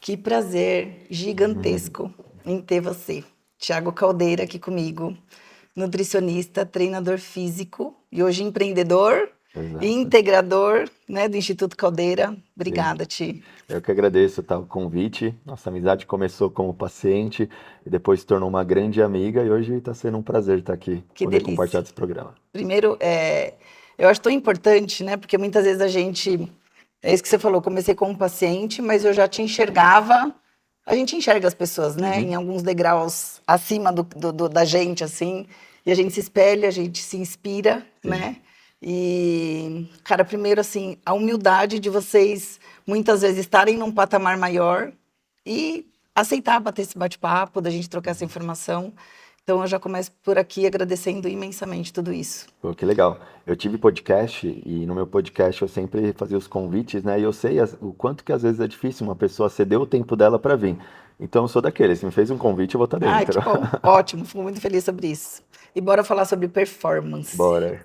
Que prazer gigantesco em ter você. Thiago Caldeira aqui comigo, nutricionista, treinador físico e hoje empreendedor e Exato. integrador, né, do Instituto Caldeira. Sim. Obrigada, Ti. Eu que agradeço, tá, o convite. Nossa amizade começou como paciente e depois se tornou uma grande amiga e hoje está sendo um prazer estar aqui, Que poder compartilhar delícia. desse programa. Primeiro, eu acho tão importante, né, porque muitas vezes é isso que você falou, comecei como paciente, mas eu já te enxergava. A gente enxerga as pessoas, né, Uhum. em alguns degraus acima da gente, assim, e a gente se espelha, a gente se inspira, Sim. né? E, cara, primeiro, assim, a humildade de vocês muitas vezes estarem num patamar maior e aceitar bater esse bate-papo, da gente trocar essa informação. Então, eu já começo por aqui agradecendo imensamente tudo isso. Pô, que legal. Eu tive podcast e no meu podcast eu sempre fazia os convites, né? E eu sei o quanto que às vezes é difícil uma pessoa ceder o tempo dela para vir. Então eu sou daqueles, se me fez um convite, eu vou estar Ai, dentro. que bom. Ótimo, fico muito feliz sobre isso. E bora falar sobre performance. Bora.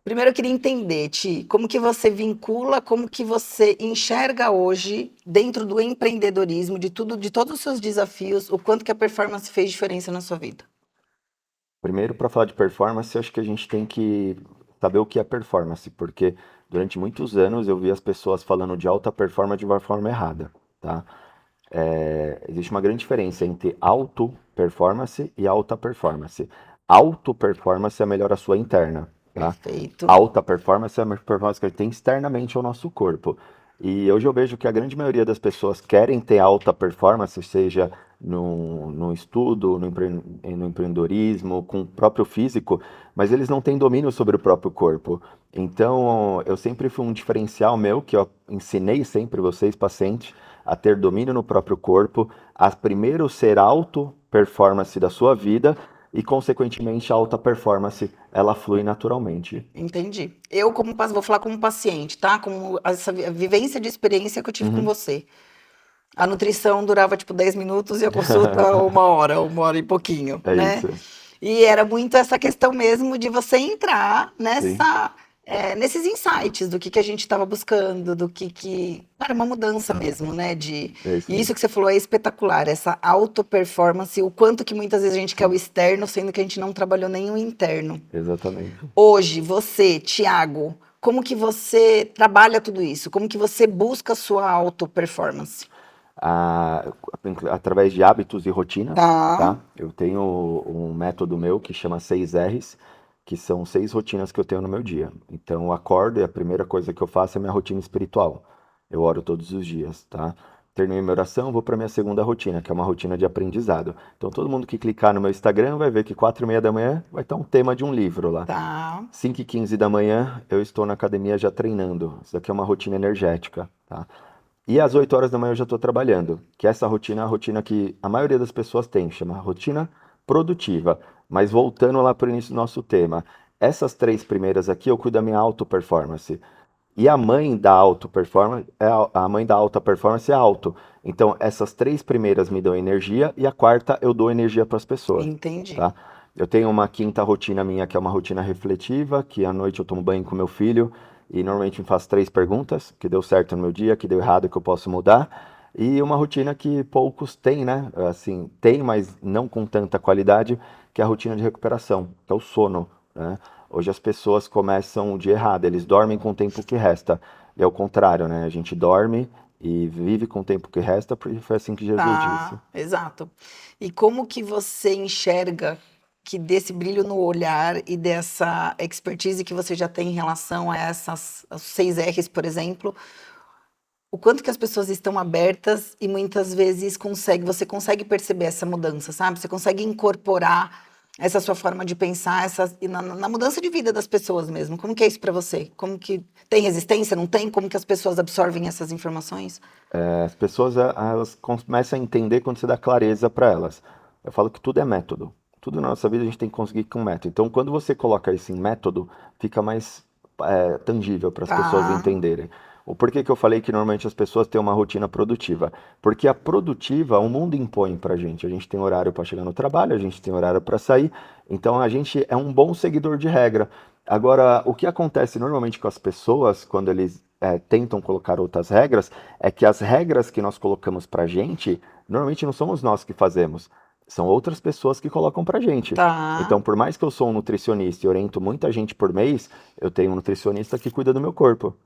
Primeiro eu queria entender, Ti, como que você vincula, como que você enxerga hoje, dentro do empreendedorismo, de tudo, de todos os seus desafios, o quanto que a performance fez diferença na sua vida? Primeiro, para falar de performance, eu acho que a gente tem que saber o que é performance, porque durante muitos anos eu vi as pessoas falando de alta performance de uma forma errada, tá? Existe uma grande diferença entre alto performance e alta performance. Alto performance é melhor a sua interna, tá? Perfeito. Alta performance é a performance que a gente tem externamente ao nosso corpo. E hoje eu vejo que a grande maioria das pessoas querem ter alta performance, seja no estudo, no empreendedorismo, com o próprio físico, mas eles não têm domínio sobre o próprio corpo. Então, eu sempre fui um diferencial meu, que eu ensinei sempre vocês, pacientes, a ter domínio no próprio corpo, a primeiro ser alto performance da sua vida e, consequentemente, a alta performance ela flui naturalmente. Entendi. Eu, vou falar como paciente, tá? Como essa vivência de experiência que eu tive com Uhum. você. A nutrição durava tipo 10 minutos e a consulta uma hora e pouquinho, É né? isso. E era muito essa questão mesmo de você entrar Sim, nesses insights do que a gente estava buscando, Cara, uma mudança mesmo, né? é isso E aí. isso que você falou é espetacular, essa auto-performance, o quanto que muitas vezes a gente quer o Sim, externo, sendo que a gente não trabalhou nem o interno. exatamente. Hoje, você, Thiago, como que você trabalha tudo isso? Como que você busca a sua auto-performance? a- Através de hábitos e rotinas, Tá, tá? Eu tenho um método meu que chama 6 R's, que são 6 rotinas que eu tenho no meu dia. Então, eu acordo e a primeira coisa que eu faço é minha rotina espiritual. Eu oro todos os dias, tá? Terminei minha oração, vou para minha segunda rotina, que é uma rotina de aprendizado. Então, todo mundo que clicar no meu Instagram vai ver que 4:30 da manhã vai estar um tema de um livro lá. tá. 5:15 da manhã eu estou na academia já treinando. Isso daqui é uma rotina energética, tá? E às 8 horas da manhã eu já estou trabalhando, que essa rotina é a rotina que a maioria das pessoas tem, chama rotina produtiva. Mas voltando lá para o início do nosso tema, essas três primeiras aqui eu cuido da minha auto performance. E a mãe da auto performance, a mãe da alta performance é auto. Então essas três primeiras me dão energia e a quarta eu dou energia para as pessoas, Entendi. tá? Eu tenho uma quinta rotina minha que é uma rotina refletiva, que à noite eu tomo banho com meu filho e normalmente me faço 3 perguntas, que deu certo no meu dia, que deu errado, que eu posso mudar. E uma rotina que poucos têm, né? Assim, tem, mas não com tanta qualidade, que é a rotina de recuperação, que é o sono, né? Hoje as pessoas começam o dia errado, eles dormem com o tempo que resta. E é o contrário, né? A gente dorme e vive com o tempo que resta, porque foi assim que Jesus disse. Tá, exato. E como que você enxerga que desse brilho no olhar e dessa expertise que você já tem em relação a aos 6 R's, por exemplo, o quanto que as pessoas estão abertas e muitas vezes você consegue perceber essa mudança, sabe? Você consegue incorporar essa sua forma de pensar, e na mudança de vida das pessoas mesmo. Como que é isso para você? Como que tem resistência? Não tem? Como que as pessoas absorvem essas informações? As pessoas elas começam a entender quando você dá clareza para elas. Eu falo que tudo é método. Tudo na nossa vida a gente tem que conseguir com método. Então, quando você coloca isso em método, fica mais tangível para as pessoas Tá, entenderem. O porquê que eu falei que normalmente as pessoas têm uma rotina produtiva? Porque a produtiva, o mundo impõe para a gente. A gente tem horário para chegar no trabalho, a gente tem horário para sair. Então, a gente é um bom seguidor de regra. Agora, o que acontece normalmente com as pessoas quando eles tentam colocar outras regras, é que as regras que nós colocamos pra gente, normalmente não somos nós que fazemos, são outras pessoas que colocam pra gente. Tá. Então, por mais que eu sou um nutricionista e oriento muita gente por mês, eu tenho um nutricionista que cuida do meu corpo.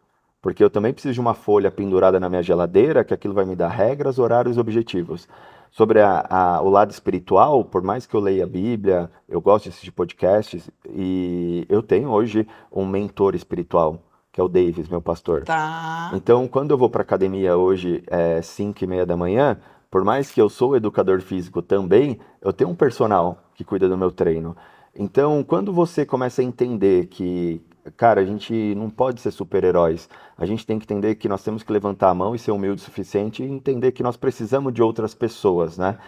Porque eu também preciso de uma folha pendurada na minha geladeira, que aquilo vai me dar regras, horários, objetivos. Sobre o lado espiritual, por mais que eu leia a Bíblia, eu gosto de assistir podcasts, e eu tenho hoje um mentor espiritual, que é o Davis, meu pastor. Tá. Então, quando eu vou para academia hoje, 5:30 da manhã, por mais que eu sou educador físico também, eu tenho um personal que cuida do meu treino. Então, quando você começa a entender que, cara, a gente não pode ser super-heróis, a gente tem que entender que nós temos que levantar a mão e ser humilde o suficiente e entender que nós precisamos de outras pessoas, né?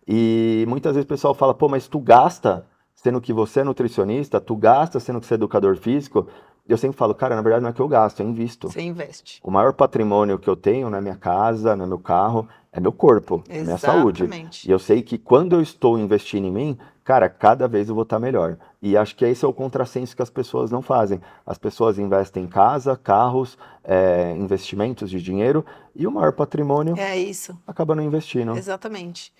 E muitas vezes o pessoal fala, pô, mas tu gasta sendo que você é nutricionista, tu gasta sendo que você é educador físico. Eu sempre falo, cara, na verdade não é que eu gasto, eu invisto. Você investe. O maior patrimônio que eu tenho na minha casa, no meu carro, é meu corpo, é minha saúde. E Exatamente. eu sei que quando eu estou investindo em mim, cara, cada vez eu vou estar melhor. E acho que esse é o contrassenso que as pessoas não fazem. As pessoas investem em casa, carros, investimentos de dinheiro, e o maior patrimônio É isso. acaba não investindo. Exatamente.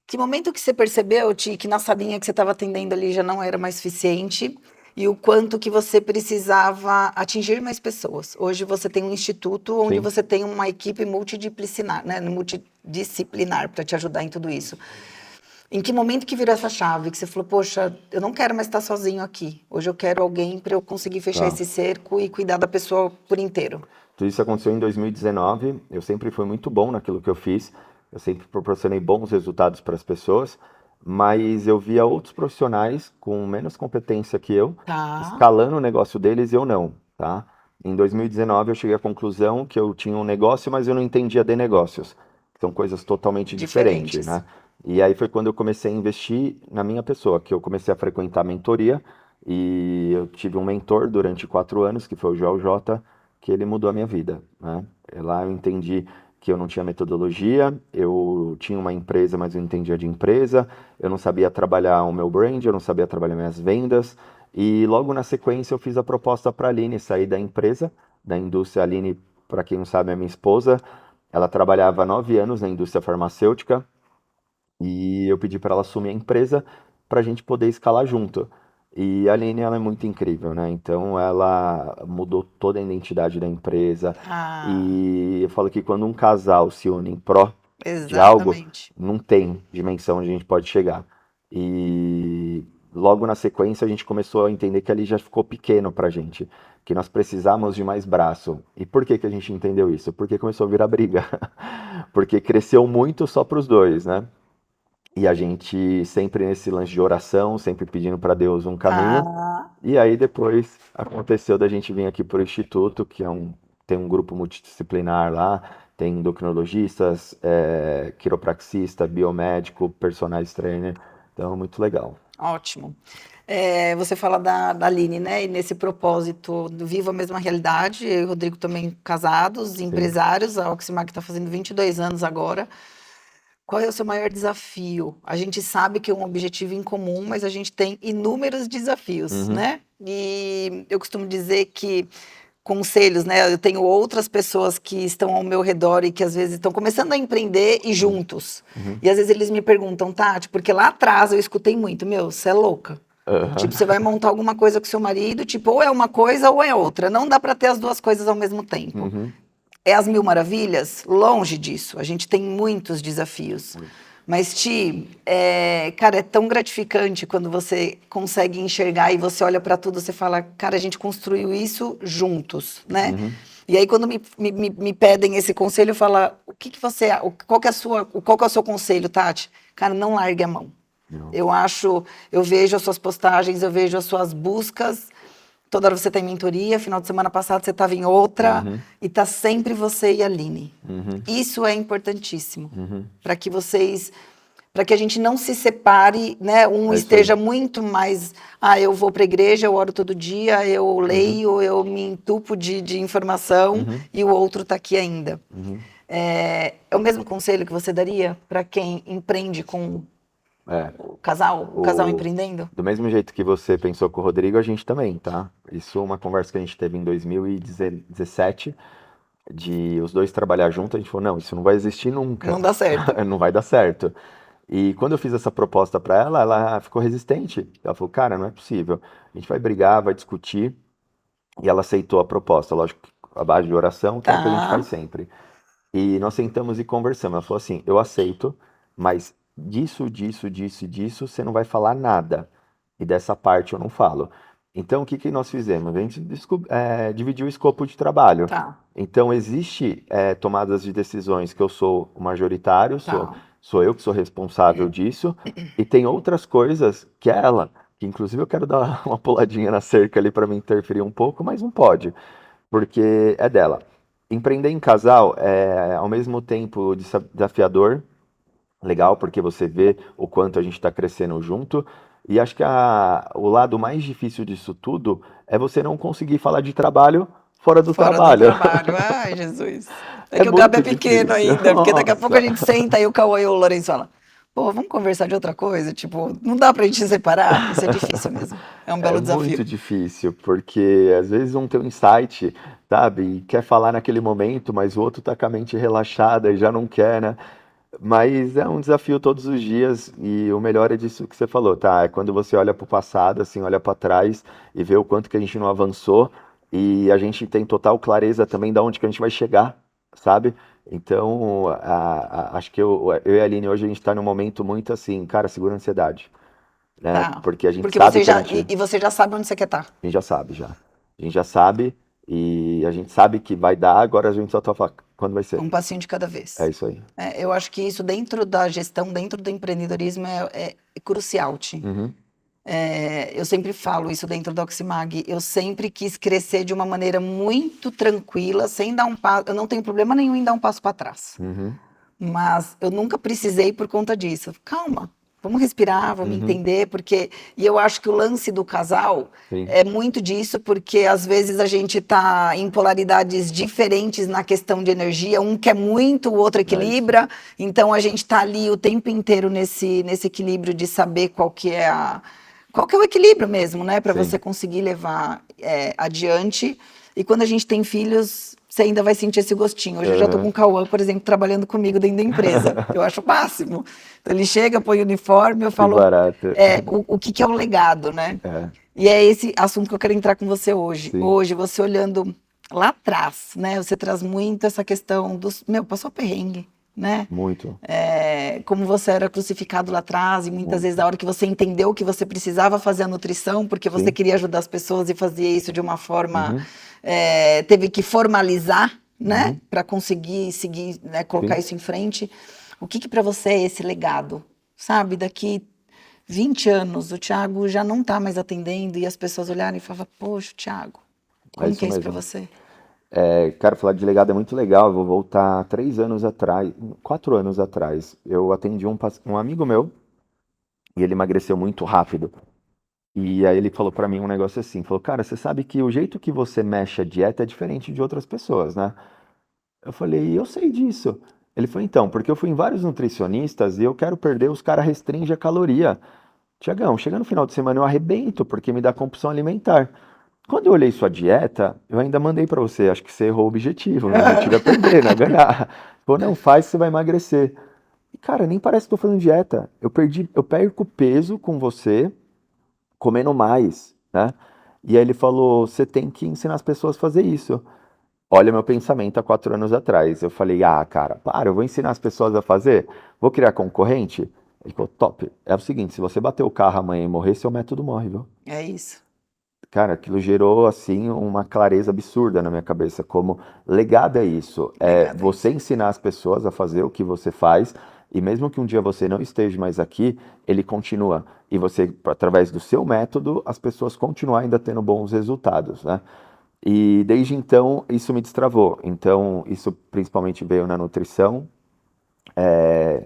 Que momento que você percebeu, Ti, que na salinha que você estava atendendo ali já não era mais suficiente e o quanto que você precisava atingir mais pessoas? Hoje você tem um instituto onde Sim. você tem uma equipe multidisciplinar, né, multidisciplinar para te ajudar em tudo isso. Em que momento que virou essa chave que você falou, poxa, eu não quero mais estar sozinho aqui. Hoje eu quero alguém para eu conseguir fechar Tá. esse cerco e cuidar da pessoa por inteiro. Tudo isso aconteceu em 2019. Eu sempre fui muito bom naquilo que eu fiz. Eu sempre proporcionei bons resultados para as pessoas, mas eu via outros profissionais com menos competência que eu, Tá. escalando o negócio deles e eu não, tá? Em 2019 eu cheguei à conclusão que eu tinha um negócio, mas eu não entendia de negócios. São coisas totalmente diferentes, Diferentes. né? E aí foi quando eu comecei a investir na minha pessoa, que eu comecei a frequentar a mentoria e eu tive um mentor durante 4 anos, que foi o Joel J, que ele mudou a minha vida, né? Lá eu entendi que eu não tinha metodologia, eu tinha uma empresa, mas eu não entendia de empresa, eu não sabia trabalhar o meu brand, eu não sabia trabalhar minhas vendas, e logo na sequência eu fiz a proposta para a Aline sair da empresa, da indústria. A Aline, para quem não sabe, é minha esposa, ela trabalhava há 9 anos na indústria farmacêutica, e eu pedi para ela assumir a empresa para a gente poder escalar junto. E a Aline, ela é muito incrível, né? Então ela mudou toda a identidade da empresa. Ah, E eu falo que quando um casal se une em pró de algo, exatamente. não tem dimensão onde a gente pode chegar. E logo na sequência a gente começou a entender que ali já ficou pequeno pra gente, que nós precisávamos de mais braço. E por que que a gente entendeu isso? Porque começou a virar briga. Porque cresceu muito só para os dois, né? E a gente sempre nesse lance de oração, sempre pedindo para Deus um caminho. Ah, E aí depois aconteceu da gente vir aqui para o Instituto, que tem um grupo multidisciplinar lá, tem endocrinologistas, quiropraxista, biomédico, personal trainer. Então, muito legal. ótimo. Você fala da Aline, né? E nesse propósito do Viva a Mesma Realidade, eu e o Rodrigo também casados, Sim. empresários, a Oximark está fazendo 22 anos agora. Qual é o seu maior desafio? A gente sabe que é um objetivo em comum, mas a gente tem inúmeros desafios, Uhum, né? E eu costumo dizer que conselhos, né? Eu tenho outras pessoas que estão ao meu redor e que às vezes estão começando a empreender e uhum, juntos. uhum. E às vezes eles me perguntam, Tati, porque lá atrás eu escutei muito, meu, você é louca. Aham, Tipo, você vai montar alguma coisa com seu marido, tipo, ou é uma coisa ou é outra. Não dá para ter as duas coisas ao mesmo tempo. uhum. É as mil maravilhas? Longe disso. A gente tem muitos desafios. Muito. Mas, Ti, cara, é tão gratificante quando você consegue enxergar e você olha para tudo, você fala, cara, a gente construiu isso juntos, né? Uhum. E aí, quando me pedem esse conselho, eu falo, o que que você, qual que é a sua, qual que é o seu conselho, Tati? Cara, não largue a mão. Não. Eu acho, eu vejo as suas postagens, eu vejo as suas buscas. Toda hora você tem mentoria, final de semana passado você estava em outra, Uhum, e tá sempre você e a Aline. uhum, Isso é importantíssimo uhum. para que vocês, para que a gente não se separe, né? Um É isso aí. esteja muito mais, eu vou para a igreja, eu oro todo dia, eu Uhum, leio, eu me entupo de informação, uhum, e o outro está aqui ainda. uhum. É o mesmo conselho que você daria para quem empreende com É. o casal O, empreendendo? do mesmo jeito que você pensou com o Rodrigo, a gente também, tá? Isso é uma conversa que a gente teve em 2017. de os dois trabalhar junto, a gente falou, não, isso não vai existir nunca, Não dá certo. não vai dar certo. E quando eu fiz essa proposta para ela, ela ficou resistente. Ela falou, cara, não é possível. A gente vai brigar, vai discutir. E ela aceitou a proposta, lógico, à base de oração, que é o que a gente faz Tá, sempre. E nós sentamos e conversamos. Ela falou assim: eu aceito, mas disso, disso, disso e disso, você não vai falar nada. E dessa parte eu não falo. Então, o que que nós fizemos? A gente dividiu o escopo de trabalho. tá, Então, existe tomadas de decisões que eu sou o majoritário, tá. sou eu que sou responsável disso, e tem outras coisas que é ela, que inclusive eu quero dar uma puladinha na cerca ali para me interferir um pouco, mas não pode porque é dela. Empreender em casal é ao mesmo tempo desafiador, legal, porque você vê o quanto a gente está crescendo junto. E acho que o lado mais difícil disso tudo é você não conseguir falar de trabalho fora do Fora do trabalho. trabalho. Ai, Jesus. É É que o Gabi é muito pequeno difícil. ainda, porque daqui a pouco a Nossa. gente senta e o Cauã e o Lourenço falam, pô, vamos conversar de outra coisa? Tipo, não dá pra gente se separar? Isso é difícil mesmo. É um É belo desafio. muito difícil, porque às vezes um tem um insight, sabe, e quer falar naquele momento, mas o outro tá com a mente relaxada e já não quer, né? Mas é um desafio todos os dias e o melhor é disso que você falou, tá? É quando você olha para o passado, assim, olha para trás e vê o quanto que a gente não avançou e a gente tem total clareza também da onde que a gente vai chegar, sabe? Então, acho que eu e a Aline hoje a gente está num momento muito assim, cara, segura a ansiedade, né? Tá. Porque a gente Porque sabe você que a já, gente, e você já sabe onde você quer estar. a gente já sabe já. A gente já sabe e a gente sabe que vai dar, agora a gente só tá falando quando vai ser. Um passinho de cada É vez. isso aí. É, eu acho que isso dentro da gestão, dentro do empreendedorismo é crucial, Tim. Uhum, Eu sempre falo isso dentro da Oximag. Eu sempre quis crescer de uma maneira muito tranquila, sem dar um passo. Eu não tenho problema nenhum em dar um passo para trás. uhum, Mas eu nunca precisei por conta disso. Calma, vamos respirar, vamos uhum, entender, porque. E eu acho que o lance do casal sim. é muito disso, porque às vezes a gente está em polaridades diferentes na questão de energia, um quer muito, o outro É isso. equilibra, então a gente está ali o tempo inteiro nesse equilíbrio de saber qual que é o equilíbrio mesmo, né, para você Sim. conseguir levar adiante. E quando a gente tem filhos, você ainda vai sentir esse gostinho. Hoje eu já estou com Aham. o Cauã, por exemplo, trabalhando comigo dentro da empresa. Eu acho o máximo. Então ele chega, põe o uniforme, eu Que falo barato. o que que é o legado, né? É, E é esse assunto que eu quero entrar com você hoje. sim, Hoje, você olhando lá atrás, né? Você traz muito essa questão dos. Meu, passou perrengue, né? muito, Como você era crucificado lá atrás, e muitas vezes muito. a hora que você entendeu que você precisava fazer a nutrição, porque você Sim. queria ajudar as pessoas e fazia isso de uma forma, Uhum, teve que formalizar, né, uhum, para conseguir seguir, né, colocar sim. isso em frente. O que que para você é esse legado? Sabe, daqui 20 anos o Thiago já não está mais atendendo e as pessoas olharem e falavam, poxa, Thiago, É como que isso é isso para mesmo. você? Cara, falar de legado é muito legal. Eu vou voltar 3 anos atrás, 4 anos atrás. Eu atendi um amigo meu e ele emagreceu muito rápido. E aí ele falou pra mim um negócio assim, falou, cara, você sabe que o jeito que você mexe a dieta é diferente de outras pessoas, né? Eu falei, eu sei disso. Ele falou, então, porque eu fui em vários nutricionistas e eu quero perder, os caras restringem a caloria. Tiagão, chega no final de semana eu arrebento, porque me dá compulsão alimentar. Quando eu olhei sua dieta, eu ainda mandei pra você, acho que você errou o objetivo, meu objetivo é perder, não é ganhar. Falou, não, faz, você vai emagrecer. E cara, nem parece que tô fazendo dieta. Eu perco peso com você, comendo mais, né? E aí ele falou, você tem que ensinar as pessoas a fazer isso. Olha meu pensamento há 4 anos atrás. Eu falei, ah, cara, para, eu vou ensinar as pessoas a fazer? Vou criar concorrente? Ele falou, top. É o seguinte, se você bater o carro amanhã e morrer, seu método morre, viu? É isso. Cara, aquilo gerou, assim, uma clareza absurda na minha cabeça, como legado é isso, é Legado é você isso. ensinar as pessoas a fazer o que você faz, e mesmo que um dia você não esteja mais aqui, ele continua. E você, através do seu método, as pessoas continuam ainda tendo bons resultados, né? E desde então, isso me destravou. Então, isso principalmente veio na nutrição,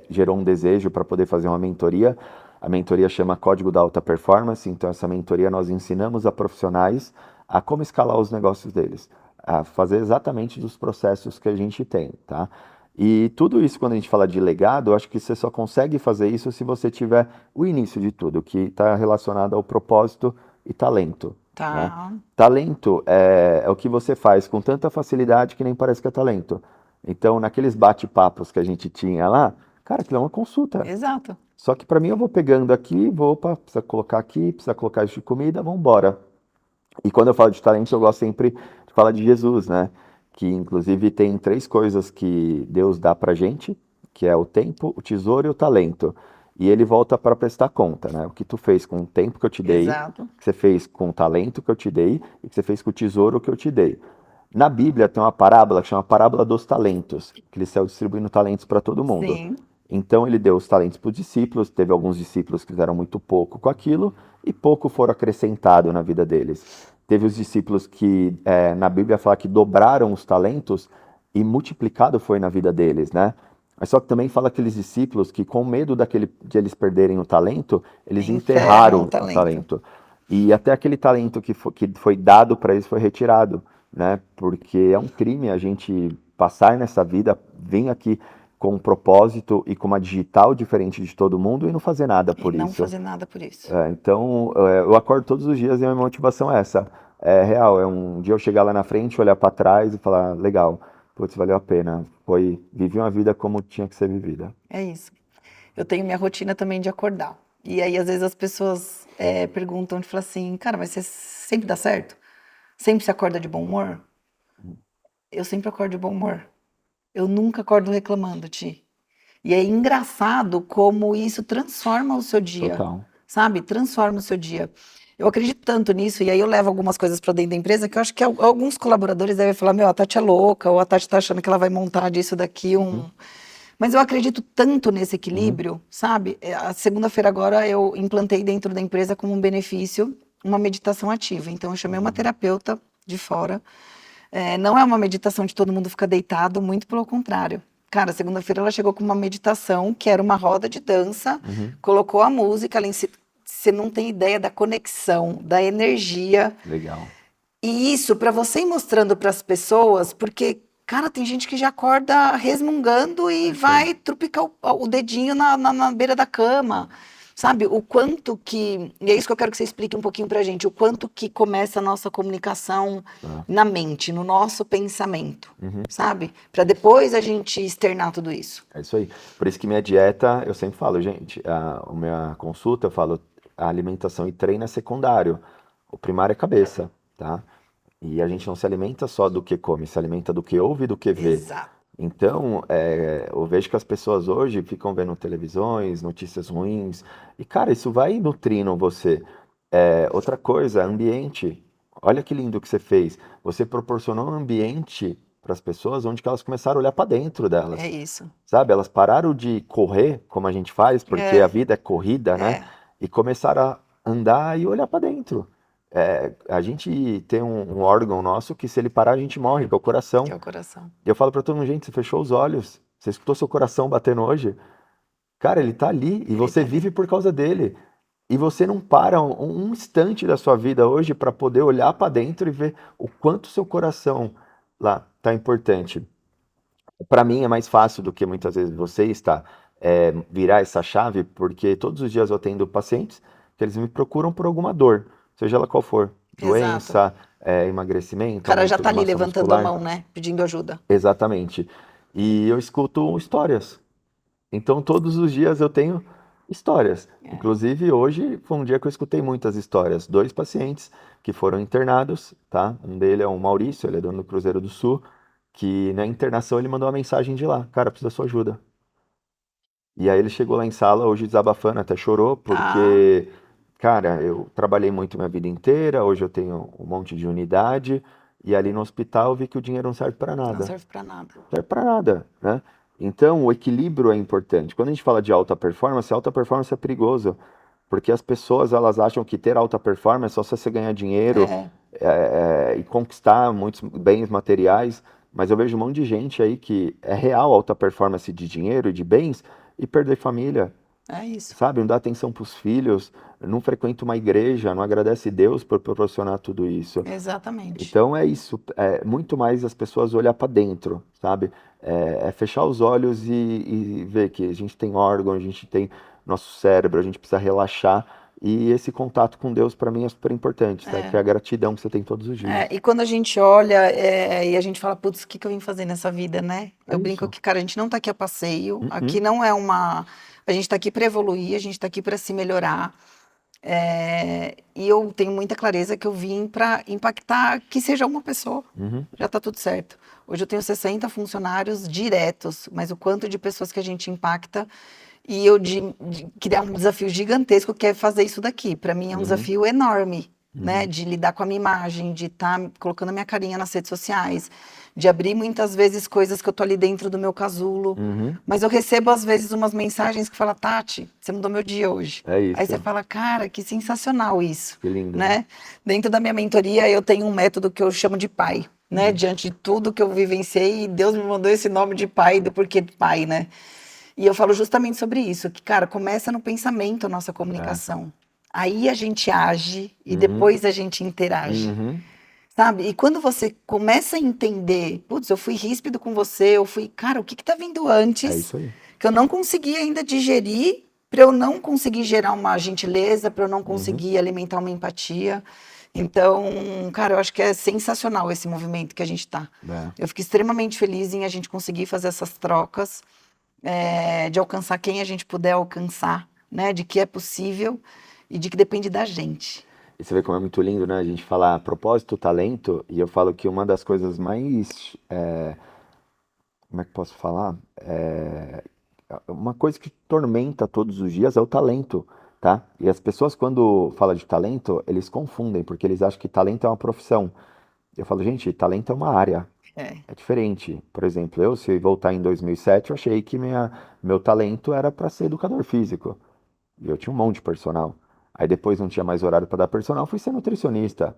gerou um desejo para poder fazer uma mentoria. A mentoria chama Código da Alta Performance, então essa mentoria nós ensinamos a profissionais a como escalar os negócios deles, a fazer exatamente dos processos que a gente tem, tá? E tudo isso, quando a gente fala de legado, eu acho que você só consegue fazer isso se você tiver o início de tudo, que está relacionado ao propósito e talento. né? Tá. Talento é o que você faz com tanta facilidade que nem parece que é talento. Então, naqueles bate-papos que a gente tinha lá, cara, aquilo é uma consulta. Exato. Só que para mim eu vou pegando aqui, vou, opa, precisa colocar aqui, precisa colocar isso de comida, vamos embora. E quando eu falo de talento, eu gosto sempre de falar de Jesus, né? Que inclusive tem três coisas que Deus dá pra gente, que é o tempo, o tesouro e o talento. E ele volta para prestar conta, né? O que tu fez com o tempo que eu te dei, Exato. o que você fez com o talento que eu te dei e o que você fez com o tesouro que eu te dei. Na Bíblia tem uma parábola que chama Parábola dos Talentos, que ele saiu distribuindo talentos para todo mundo. Sim. Então ele deu os talentos para os discípulos, teve alguns discípulos que fizeram muito pouco com aquilo e pouco foram acrescentado na vida deles. Teve os discípulos que na Bíblia fala que dobraram os talentos e multiplicado foi na vida deles, né? Mas só que também fala aqueles discípulos que com medo de eles perderem o talento, eles Enterram o enterraram o talento. talento. E até aquele talento que foi dado para eles foi retirado, né? Porque é um crime a gente passar nessa vida, vir aqui com um propósito e com uma digital diferente de todo mundo e não fazer nada E por não isso. fazer nada por isso. Então, eu acordo todos os dias e a minha motivação é essa. É real, é um dia eu chegar lá na frente, olhar para trás e falar, legal, putz, valeu a pena. Vivi uma vida como tinha que ser vivida. É isso. Eu tenho minha rotina também de acordar. E aí, às vezes, as pessoas perguntam e falam assim, cara, mas você sempre dá certo? Sempre se acorda de bom humor? Eu sempre acordo de bom humor. Eu nunca acordo reclamando, Ti. E é engraçado como isso transforma o seu dia, Total. sabe? Transforma o seu dia. Eu acredito tanto nisso, e aí eu levo algumas coisas para dentro da empresa que eu acho que alguns colaboradores devem falar: Meu, a Tati é louca, ou a Tati tá achando que ela vai montar disso daqui Uhum, um. Mas eu acredito tanto nesse uhum, equilíbrio, sabe? A segunda-feira agora eu implantei dentro da empresa como um benefício uma meditação ativa. Então eu chamei uma uhum. terapeuta de fora. Não é uma meditação de todo mundo ficar deitado, muito pelo contrário. Cara, segunda-feira ela chegou com uma meditação que era uma roda de dança, Uhum. colocou a música, você não tem ideia da conexão, da energia. Legal. E isso para você ir mostrando para as pessoas, porque, cara, tem gente que já acorda resmungando É e isso aí. vai trupicar o dedinho na beira da cama. Sabe, o quanto que. E é isso que eu quero que você explique um pouquinho pra gente, o quanto que começa a nossa comunicação Tá. na mente, no nosso pensamento, Uhum. sabe? Para depois a gente externar tudo isso. É isso aí. Por isso que minha dieta, eu sempre falo, gente, a minha consulta, eu falo, a alimentação e treino é secundário. O primário é cabeça, tá? E a gente não se alimenta só do que come, se alimenta do que ouve e do que vê. Exato. Então, eu vejo que as pessoas hoje ficam vendo televisões, notícias ruins, e cara, isso vai nutrindo você. Outra coisa, ambiente. Olha que lindo que você fez. Você proporcionou um ambiente para as pessoas onde que elas começaram a olhar para dentro É delas. isso. Sabe? Elas pararam de correr, como a gente faz, porque a É, vida é corrida, né? é, E começaram a andar e olhar para dentro. A gente tem um órgão nosso que se ele parar a gente morre, que é o que coração. é o coração. E eu falo pra todo mundo, gente, você fechou os olhos, você escutou seu coração batendo hoje? Cara, ele tá ali e Ele você tá vive ali. por causa dele. E você não para um instante da sua vida hoje para poder olhar para dentro e ver o quanto seu coração lá tá importante. Para mim é mais fácil do que muitas vezes você está virar essa chave, porque todos os dias eu atendo pacientes que eles me procuram por alguma dor, seja ela qual for, Exato. doença, O emagrecimento, cara já aumento tá da ali massa levantando a muscular. mão, né? Pedindo ajuda. Exatamente. E eu escuto histórias. Então, todos os dias eu tenho histórias. É. Inclusive, hoje foi um dia que eu escutei muitas histórias. Dois pacientes que foram internados, tá? Um dele é o Maurício, ele é dono do Cruzeiro do Sul, que na internação ele mandou uma mensagem de lá, cara, preciso da sua ajuda. E aí ele chegou lá em sala, hoje desabafando, até chorou, Tá. porque, cara, eu trabalhei muito minha vida inteira, hoje eu tenho um monte de unidade, e ali no hospital eu vi que o dinheiro não serve para Não nada serve pra nada. serve para nada, né? Então, o equilíbrio é importante. Quando a gente fala de alta performance é perigoso, porque as pessoas elas acham que ter alta performance é só se você ganhar dinheiro É, e conquistar muitos bens materiais, mas eu vejo um monte de gente aí que é real alta performance de dinheiro e de bens e perder família, é isso. sabe? Não dá atenção para os filhos, não frequenta uma igreja, não agradece Deus por proporcionar tudo isso. Exatamente. Então é isso, é muito mais as pessoas olhar para dentro, sabe? É fechar os olhos e ver que a gente tem órgão, a gente tem nosso cérebro, a gente precisa relaxar E esse contato com Deus, para mim, é super importante, tá? Que é a gratidão que você tem todos os dias. E quando a gente olha e a gente fala, putz, o que que eu vim fazer nessa vida, né? É Eu brinco isso. que, cara, a gente não tá aqui a passeio, Uhum, aqui não é uma. A gente tá aqui para evoluir, a gente tá aqui para se melhorar. E eu tenho muita clareza que eu vim para impactar que seja uma pessoa. uhum. Já tá tudo certo. Hoje eu tenho 60 funcionários diretos, mas o quanto de pessoas que a gente impacta e eu de criar um desafio gigantesco que é fazer isso daqui. Para mim é um Uhum, desafio enorme, né? uhum, De lidar com a minha imagem, de estar colocando a minha carinha nas redes sociais, de abrir muitas vezes coisas que eu tô ali dentro do meu casulo. uhum. Mas eu recebo às vezes umas mensagens que falam, Tati, você mudou meu dia hoje. É Aí você isso. fala, cara, que sensacional isso, Que lindo, né? né? Dentro da minha mentoria eu tenho um método que eu chamo de pai, né? Uhum. Diante de tudo que eu vivenciei, Deus me mandou esse nome de pai, do porquê de pai, né? E eu falo justamente sobre isso, que, cara, começa no pensamento a nossa É. comunicação. Aí a gente age e Uhum, depois a gente interage, uhum. sabe? E quando você começa a entender, putz, eu fui ríspido com você, eu fui, cara, o que que tá vindo É antes isso aí. que eu não consegui ainda digerir, para eu não conseguir gerar uma gentileza, para eu não Uhum. conseguir alimentar uma empatia. Então, cara, eu acho que é sensacional esse movimento que a gente tá. É. Eu fico extremamente feliz em a gente conseguir fazer essas trocas de alcançar quem a gente puder alcançar, né? De que é possível e de que depende da gente. E você vê como é muito lindo, né? A gente fala propósito, talento, e eu falo que uma das coisas mais, como é que eu posso falar? Uma coisa que tormenta todos os dias é o talento, tá? E as pessoas, quando falam de talento, eles confundem, porque eles acham que talento é uma profissão. Eu falo, gente, talento é uma área, É, é diferente. Por exemplo, eu, se voltar em 2007, eu achei que meu talento era para ser educador físico. E eu tinha um monte de personal. Aí depois não tinha mais horário para dar personal, fui ser nutricionista.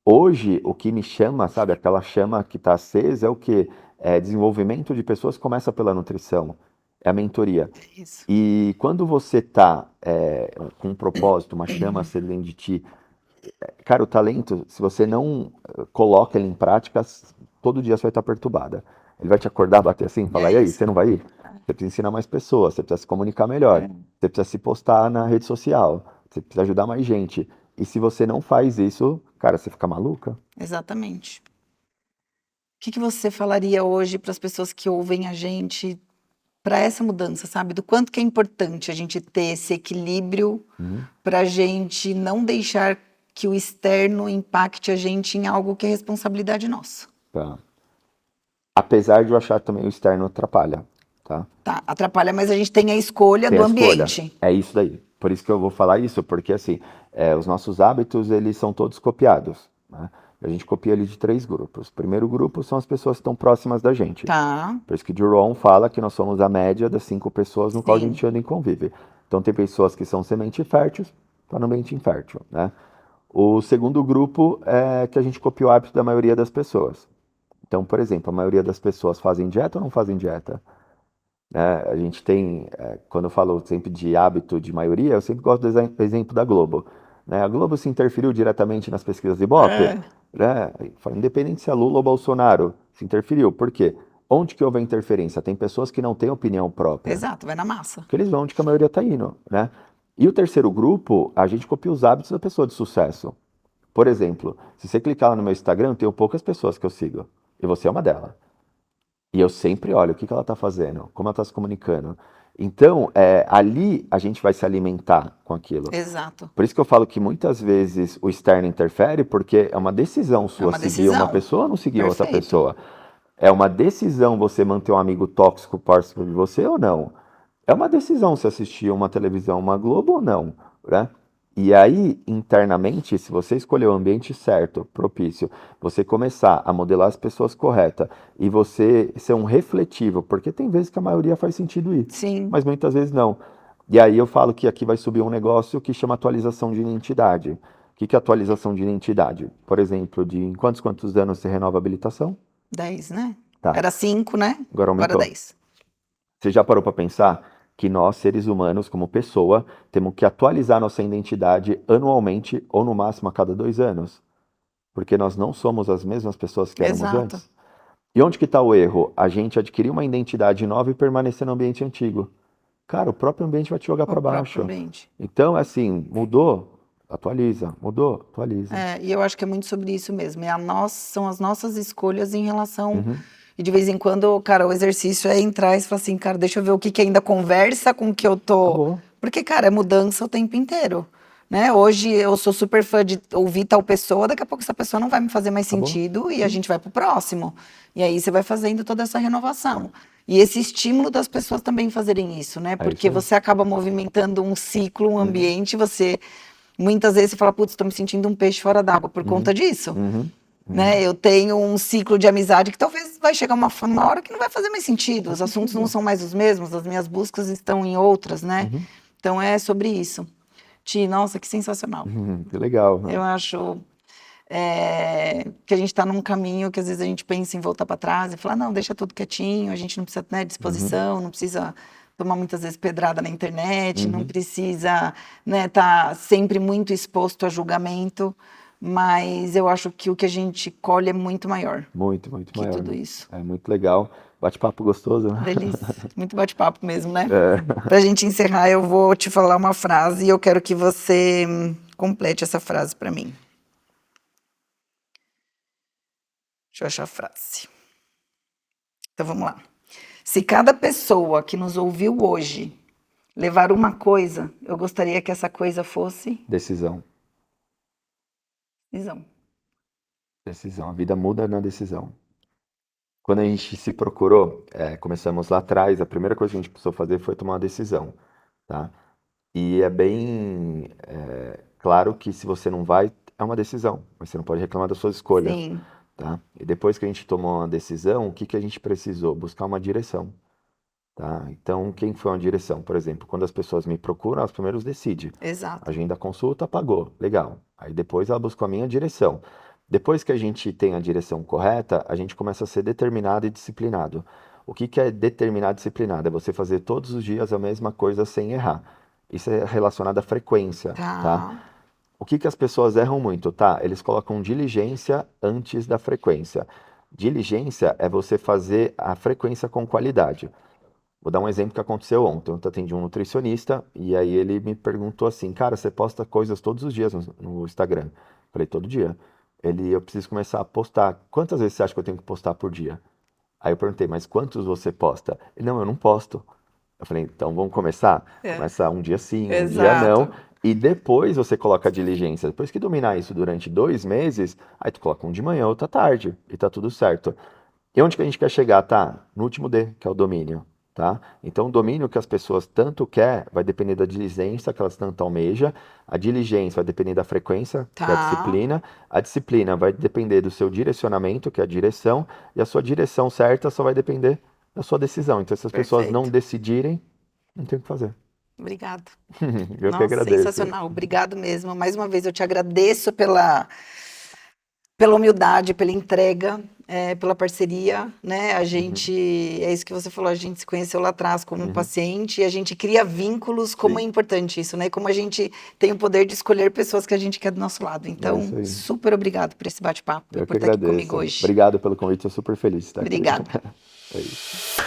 Hoje, o que me chama, sabe, aquela chama que está acesa é o quê? É desenvolvimento de pessoas começa pela nutrição, é a mentoria. é isso. E quando você está com um propósito, uma chama acesa dentro de ti, cara, o talento, se você não coloca ele em prática, todo dia você vai estar perturbada. Ele vai te acordar, bater assim, e falar, É e aí, isso. você não vai ir? Você precisa ensinar mais pessoas, você precisa se comunicar melhor, É, você precisa se postar na rede social, você precisa ajudar mais gente. E se você não faz isso, cara, você fica maluca? exatamente. O que que você falaria hoje para as pessoas que ouvem a gente para essa mudança, sabe? Do quanto que é importante a gente ter esse equilíbrio Uhum. para a gente não deixar que o externo impacte a gente em algo que é responsabilidade nossa. Tá. Apesar de eu achar também o externo atrapalha, tá? Tá, atrapalha, mas a gente tem a escolha Tem do a escolha. ambiente. É isso daí. Por isso que eu vou falar isso, porque assim, os nossos hábitos, eles são todos copiados, né? A gente copia ele de três grupos. O primeiro grupo são as pessoas que estão próximas da gente. Tá, Por isso que Jerome fala que nós somos a média das 5 pessoas no qual a sim, gente anda e convive. Então tem pessoas que são semente férteis para no ambiente infértil, né? O segundo grupo é que a gente copia o hábito da maioria das pessoas. Então, por exemplo, a maioria das pessoas fazem dieta ou não fazem dieta? Né? A gente tem, quando eu falo sempre de hábito de maioria, eu sempre gosto do exemplo da Globo. Né? A Globo se interferiu diretamente nas pesquisas de Ibope, é, né? Independente se é Lula ou Bolsonaro, se interferiu. Por quê? Onde que houve a interferência? Tem pessoas que não têm opinião própria, exato, vai na massa. que eles vão onde que a maioria está indo, né? E o terceiro grupo, a gente copia os hábitos da pessoa de sucesso. Por exemplo, se você clicar lá no meu Instagram, eu tenho poucas pessoas que eu sigo, e você é uma delas. E eu sempre olho o que que ela está fazendo, como ela está se comunicando. Então, ali a gente vai se alimentar com aquilo. Exato. Por isso que eu falo que muitas vezes o externo interfere, porque é uma decisão É sua uma seguir uma decisão. pessoa ou não seguir outra Perfeito. pessoa. É uma decisão você manter um amigo tóxico próximo de você ou não. É uma decisão se assistir uma televisão, uma Globo ou não, né? E aí, internamente, se você escolher o ambiente certo, propício, você começar a modelar as pessoas corretas e você ser um refletivo, porque tem vezes que a maioria faz sentido ir, Sim, mas muitas vezes não. E aí eu falo que aqui vai subir um negócio que chama atualização de identidade. O que que é atualização de identidade? Por exemplo, de em quantos anos você renova a habilitação? 10, né? Tá, Era 5, né? agora Agora aumentou. 10. Você já parou para pensar que nós, seres humanos, como pessoa, temos que atualizar nossa identidade anualmente ou no máximo a cada 2 anos? Porque nós não somos as mesmas pessoas que éramos Exato. antes. E onde que está o erro? A gente adquirir uma identidade nova e permanecer no ambiente antigo. cara, o próprio ambiente vai te jogar O para próprio baixo. ambiente. Então, assim, mudou, atualiza, mudou, atualiza. E eu acho que é muito sobre isso mesmo. São as nossas escolhas em relação. Uhum. E de vez em quando, cara, o exercício é entrar e falar assim, cara, deixa eu ver o que ainda conversa com o que eu tô. Acabou. Porque, cara, é mudança o tempo inteiro. Né? Hoje eu sou super fã de ouvir tal pessoa, daqui a pouco essa pessoa não vai me fazer mais Acabou. sentido e a Sim. gente vai pro próximo. E aí você vai fazendo toda essa renovação. E esse estímulo das pessoas também fazerem isso, né? É isso Porque aí. você acaba movimentando um ciclo, um Uhum. ambiente, você muitas vezes você fala, putz, estou me sentindo um peixe fora d'água por conta Uhum. disso. Uhum. Né? Uhum. Eu tenho um ciclo de amizade que talvez vai chegar uma hora que não vai fazer mais sentido. Faz Os assuntos não sentido. são mais os mesmos, as minhas buscas estão em outras, né? Uhum. Então é sobre isso. Ti, nossa, que sensacional. Que legal. Eu acho que a gente está num caminho que às vezes a gente pensa em voltar para trás e falar, não, deixa tudo quietinho, a gente não precisa, né, Uhum. disposição, não precisa tomar muitas vezes pedrada na internet, não Uhum. precisa, né, tá sempre muito exposto a julgamento, mas eu acho que o que a gente colhe é muito maior Muito, muito que maior. tudo isso. É muito legal. Bate-papo gostoso, né? Delícia, muito bate-papo mesmo, né? É. Pra gente encerrar, eu vou te falar uma frase e eu quero que você complete essa frase para mim. Deixa eu achar a frase. Então vamos lá. Se cada pessoa que nos ouviu hoje levar uma coisa, eu gostaria que essa coisa fosse Decisão. visão. Decisão. A vida muda na decisão. Quando a gente se procurou, começamos lá atrás, a primeira coisa que a gente precisou fazer foi tomar uma decisão, tá? E é bem claro que se você não vai, é uma decisão. Mas você não pode reclamar das suas escolhas, Sim, tá? E depois que a gente tomou uma decisão, o que que a gente precisou? Buscar uma direção, tá? Então, quem foi uma direção? Por exemplo, quando as pessoas me procuram, elas primeiro decidem. exato. Agenda a consulta, pagou, legal. Aí depois ela buscou a minha direção. Depois que a gente tem a direção correta, a gente começa a ser determinado e disciplinado. O que que é determinado e disciplinado? É você fazer todos os dias a mesma coisa sem errar. Isso é relacionado à frequência, tá? Tá, O que que as pessoas erram muito, tá? Eles colocam diligência antes da frequência. Diligência é você fazer a frequência com qualidade. Vou dar um exemplo que aconteceu ontem. Eu atendi um nutricionista e aí ele me perguntou assim, cara, você posta coisas todos os dias no Instagram? Falei, todo dia. Eu preciso começar a postar. Quantas vezes você acha que eu tenho que postar por dia? Aí eu perguntei, mas quantos você posta? Ele, não, eu não posto. Eu falei, então vamos começar? é, Começa um dia sim, um dia não. exato. E depois você coloca a diligência. Depois que dominar isso durante 2 meses, aí tu coloca um de manhã, outro à tarde. E tá tudo certo. E onde que a gente quer chegar, tá? No último D, que é o domínio, tá? Então, o domínio que as pessoas tanto quer vai depender da diligência que elas tanto almejam. A diligência vai depender da frequência, que é a Tá, disciplina. A disciplina vai depender do seu direcionamento, que é a direção. E a sua direção certa só vai depender da sua decisão. Então, se as pessoas não perfeito. decidirem, não tem o que fazer. Obrigado. Eu que Nossa, agradeço. sensacional. Obrigado mesmo. Mais uma vez eu te agradeço pela humildade, pela entrega, pela parceria, né? A Uhum, gente, é isso que você falou, a gente se conheceu lá atrás como uhum. paciente e a gente cria vínculos, como é Sim, importante isso, né? E como a gente tem o poder de escolher pessoas que a gente quer do nosso lado. é isso Então, aí. super obrigado por esse bate-papo e Eu por que estar aqui comigo agradeço. hoje. Obrigado pelo convite, eu super feliz de estar aqui. Obrigada. É isso.